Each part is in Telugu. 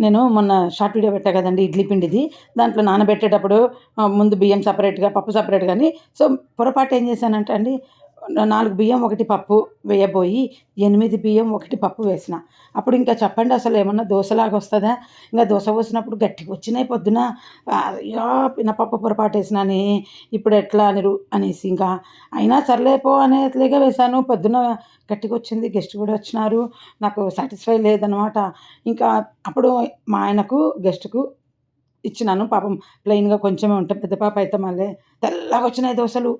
నేను మొన్న షార్ట్ వీడియో పెట్టా కదండీ! ఇడ్లీ పిండిది. దాంట్లో నానబెట్టేటప్పుడు ముందు బియ్యం సెపరేట్‌గా, పప్పు సెపరేట్‌గా అని. సో, పొరపాటు ఏం చేశానంటే అండి, 4 బియ్యం, 1 పప్పు వేయబోయి 8 బియ్యం, 1 పప్పు వేసిన. అప్పుడు ఇంకా చెప్పండి అసలు ఏమన్నా దోసలాగా వస్తదా? ఇంక దోస పోసినప్పుడు గట్టిగొచ్చినాయి పొద్దున. అయ్యా! మినపప్పు పొరపాటేసినానే ఇప్పుడెట్లా అనేసి ఇంకా అయినా సర్లే పో అనేట్లుగా వేశాను. పొద్దున గట్టిగొచ్చింది. గెస్ట్ కూడా వచ్చినారు. నాకు సాటిస్ఫై లేదనమాట. ఇంకా అప్పుడు మా ఆయనకు, గెస్ట్‌కు ఇచ్చినాను. పాపం ప్లెయిన్‌గా కొంచెమే ఉంటే పెద్ద పాప అయితే మళ్ళీ తెల్లగొచ్చినాయి దోసలు.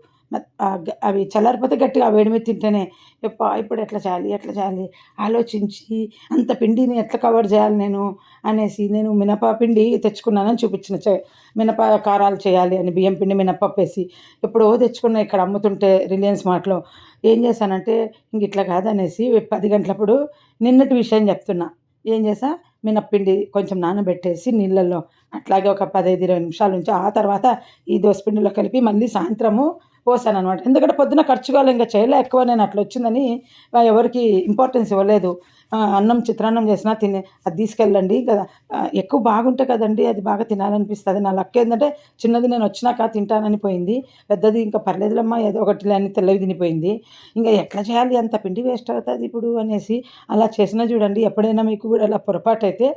అవి చల్లారిపోతే గట్టిగా వేడి మీద తింటేనే ఇప్పుడు ఎట్లా చేయాలి? ఎట్లా చేయాలి? ఆలోచించి అంత పిండిని ఎట్లా కవర్ చేయాలి నేను అనేసి నేను పిండి తెచ్చుకున్నానని చూపించిన. మినప కారాలు చేయాలి అని బియ్యం పిండి, మినపప్పేసి ఎప్పుడో తెచ్చుకున్నా ఇక్కడ అమ్ముతుంటే రిలయన్స్ మార్ట్‌లో. ఏం చేశానంటే ఇంగిట్లా కాదనేసి 10 గంటలప్పుడు నిన్నటి విషయం చెప్తున్నా. ఏం చేశా మినప్పిండి కొంచెం నానబెట్టేసి నీళ్ళల్లో అట్లాగే ఒక 15, 20 నిమిషాలు ఉంచి ఆ తర్వాత ఈ దోసపిండిలో కలిపి మళ్ళీ సాయంత్రము పోసాననమాట. ఎందుకంటే పొద్దున ఖర్చుగాలు ఇంక చేయలే ఎక్కువ నేను అట్లొచ్చిందని ఎవరికీ ఇంపార్టెన్స్ ఇవ్వలేదు. అన్నం చిత్రాన్నం చేసినా అది తీసుకెళ్ళండి కదా! ఎక్కువ బాగుంటే కదండీ అది బాగా తినాలనిపిస్తది. నా లక్కేందంటే చిన్నది నేనొచ్చినాక తింటానని పోయింది. పెద్దది ఇంకా పర్లేదులెమ్మా ఏదో ఒకటిలే అని తెల్లవి తినిపోయింది. ఇంక ఎట్లా చేయాలి అంత పిండి వేస్ట్ అవుతదిప్పుడు అనేసి అలా చేసినా చూడండి. ఎప్పుడైనా మీకు కూడా అలా పొరపాటైతే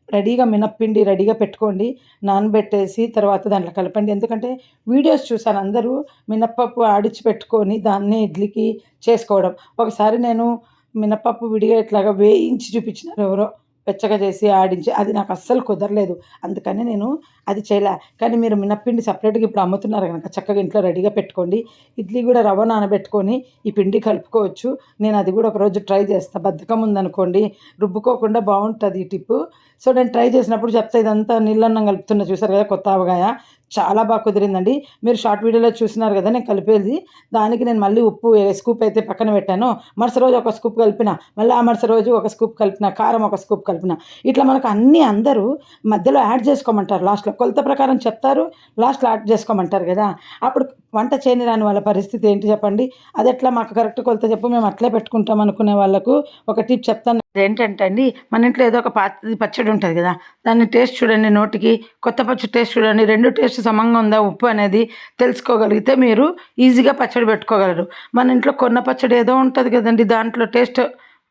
రెడీగా మినప్పిండి రెడీగా పెట్టుకోండి. నానబెట్టేసి తర్వాత దాంట్లో కలపండి. ఎందుకంటే వీడియోస్ చూసాను అందరూ మినప్పప్పు ఆడిచ్చి పెట్టుకొని దాన్నే ఇడ్లీకి చేసుకోవడం. ఒకసారి నేను మినపప్పు విడిగా ఇట్లాగా వేయించి చూపించినారు ఎవరో. వెచ్చగా చేసి ఆడించి అది నాకు అస్సలు కుదరలేదు. అందుకని నేను అది చేయలే. కానీ మీరు మినప్పిండి సెపరేట్‌గా ఇప్పుడు అమ్ముతున్నారు గనక చక్కగా ఇంట్లో రెడీగా పెట్టుకోండి. ఇడ్లీ గూడా రవ్వ నానబెట్టుకొని ఈ పిండి కలుపుకోవచ్చు. నేను అది గూడా ఒకరోజు ట్రై చేస్తా. బద్ధకం ఉందనుకోండి రుబ్బుకోకుండా బావుంటది ఈ టిప్పు. సో, నేను ట్రై చేసినప్పుడు చెప్తా. ఇదంతా నీళ్ళన్నం కలుపుతున్నా చూసారు కదా! కొత్త ఆవకాయ. చాలా కుదిరిందండి. మీరు షార్ట్ వీడియోలో చూసినారు గదా! నేను కలిపేది. దానికి నేను మళ్ళీ ఉప్పు స్కూప్ అయితే పక్కన పెట్టాను. మరుసటి రోజు ఒక స్కూప్ కలిపిన. మళ్ళీ ఆ మరుసటి రోజు ఒక స్కూప్ కలిపిన. కారం ఒక స్కూప్ కలిపిన. ఇట్లా మనకు అన్నీ అందరూ మధ్యలో యాడ్ చేసుకోమంటారు లాస్ట్‌లో. కొలత ప్రకారం చెప్తారు. లాస్ట్‌లో యాడ్ చేసుకోమంటారు గదా! అప్పుడు వంట చేయని రాని వాళ్ళ పరిస్థితి ఏంటి చెప్పండి? అదెట్లా మాకు కరెక్ట్ కొలత చెప్పు మేము అట్లే పెట్టుకుంటాం అనుకునే వాళ్ళకు ఒక టిప్ చెప్తాను. అదేంటంటే అండి, మన ఇంట్లో ఏదో ఒక పాతది పచ్చడి ఉంటది గదా! దాన్ని టేస్ట్ చూడండి నోటికి. కొత్త పచ్చడి టేస్ట్ చూడండి. 2 టేస్ట్ సమంగా ఉందా ఉప్పు అనేది తెలుసుకోగలిగితే మీరు ఈజీగా పచ్చడి పెట్టుకోగలరు. మన ఇంట్లో కొన్న పచ్చడి ఏదో ఉంటది గదండీ! దాంట్లో టేస్ట్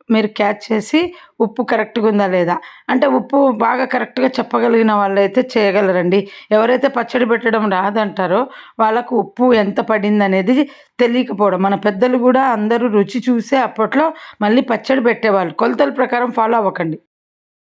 మీరు క్యాచ్ చేసి ఉప్పు కరెక్ట్‌గా ఉందా లేదా? అంటే ఉప్పు బాగా కరెక్ట్‌గా చెప్పగలిగిన వాళ్ళైతే చేయగలరండి. ఎవరైతే పచ్చడి పెట్టడం రాదంటారో వాళ్ళకు ఉప్పు ఎంత పడిందనేది తెలియకపోవడం. మన పెద్దలు గూడా అందరూ రుచి చూసే అప్పట్లో మళ్ళీ పచ్చడి పెట్టేవాళ్ళు. కొలతల ప్రకారం ఫాలో అవ్వకండి.